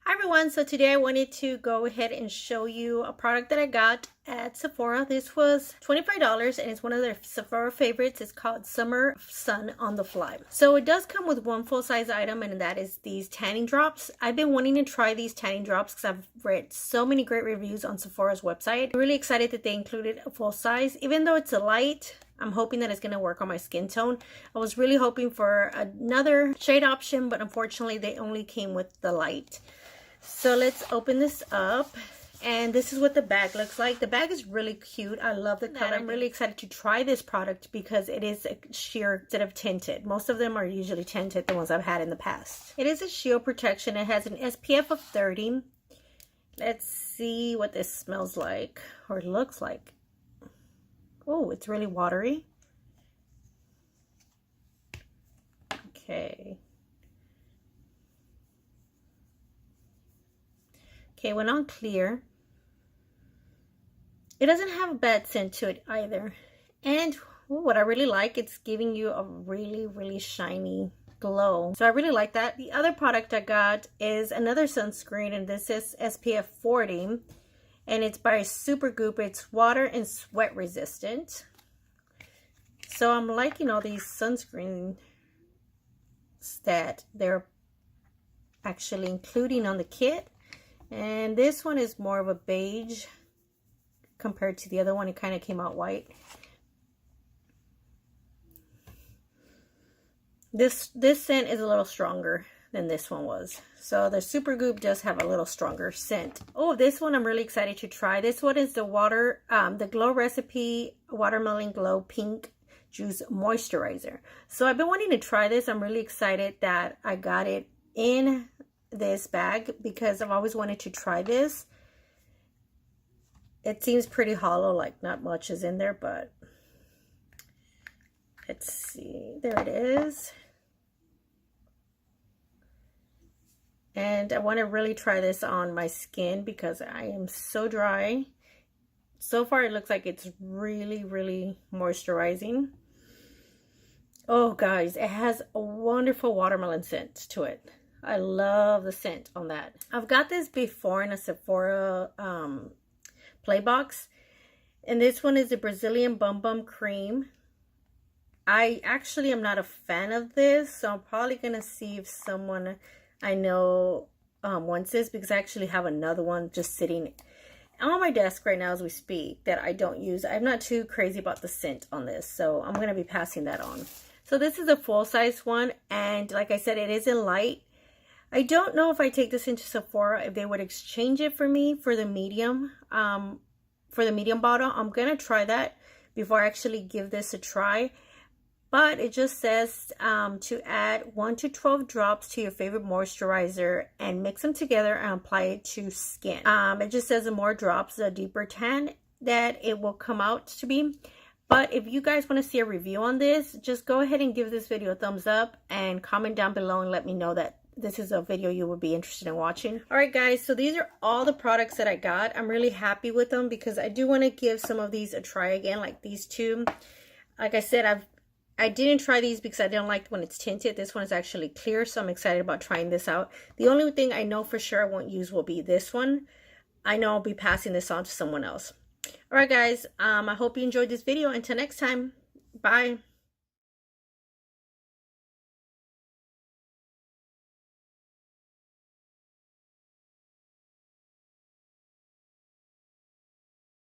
Hi everyone, so today I wanted to go ahead and show you a product that I got at Sephora. This was $25 and it's one of their Sephora favorites. It's called Summer Sun on the Fly. So it does come with one full-size item, and that is these tanning drops. I've been wanting to try these tanning drops because I've read so many great reviews on Sephora's website. I'm really excited that they included a full size. Even though it's a light, I'm hoping that it's going to work on my skin tone. I was really hoping for another shade option, but unfortunately they only came with the light. So let's open this up, and this is what the bag looks like. The bag is really cute. I love the color. I'm really excited to try this product because it is a sheer instead of tinted. Most of them are usually tinted, the ones I've had in the past. It is a shield protection. It has an SPF of 30. Let's see what this smells like or looks like. Oh, it's really watery. Okay. Okay, went on clear. It doesn't have a bad scent to it either. And what I really like, it's giving you a really shiny glow. So I really like that. The other product I got is another sunscreen, and this is SPF 40. And it's by Supergoop. It's water and sweat resistant. So I'm liking all these sunscreens that they're actually including on the kit. And this one is more of a beige compared to the other one. It kind of came out white. This scent is a little stronger than this one was. So the Supergoop does have a little stronger scent. Oh, this one I'm really excited to try. This one is the Glow Recipe Watermelon Glow Pink Juice Moisturizer. So I've been wanting to try this. I'm really excited that I got it in this bag because I've always wanted to try this. It seems pretty hollow, like not much is in there, but let's see. There it is. And I want to really try this on my skin because I am so dry. So far it looks like it's really moisturizing. Oh guys, it has a wonderful watermelon scent to it. I love the scent on that. I've got this before in a Sephora play box, and this one is the Brazilian Bum Bum Cream. I actually am not a fan of this, so I'm probably gonna see if someone I know wants this, because I actually have another one just sitting on my desk right now as we speak that I don't use. I'm not too crazy about the scent on this, so I'm gonna be passing that on. So this is a full-size one, and like I said, it is in light. I don't know if I take this into Sephora, if they would exchange it for me for the medium bottle. I'm going to try that before I actually give this a try. But it just says to add 1 to 12 drops to your favorite moisturizer and mix them together and apply it to skin. It just says the more drops, the deeper tan that it will come out to be. But if you guys want to see a review on this, just go ahead and give this video a thumbs up and comment down below and let me know that this is a video you would be interested in watching. All right guys, so these are all the products that I got. I'm really happy with them because I do want to give some of these a try again, like these two. Like I said, I didn't try these because I didn't like when it's tinted. This one is actually clear, so I'm excited about trying this out. The only thing I know for sure I won't use will be this one. I know I'll be passing this on to someone else. All right guys, I hope you enjoyed this video. Until next time, bye.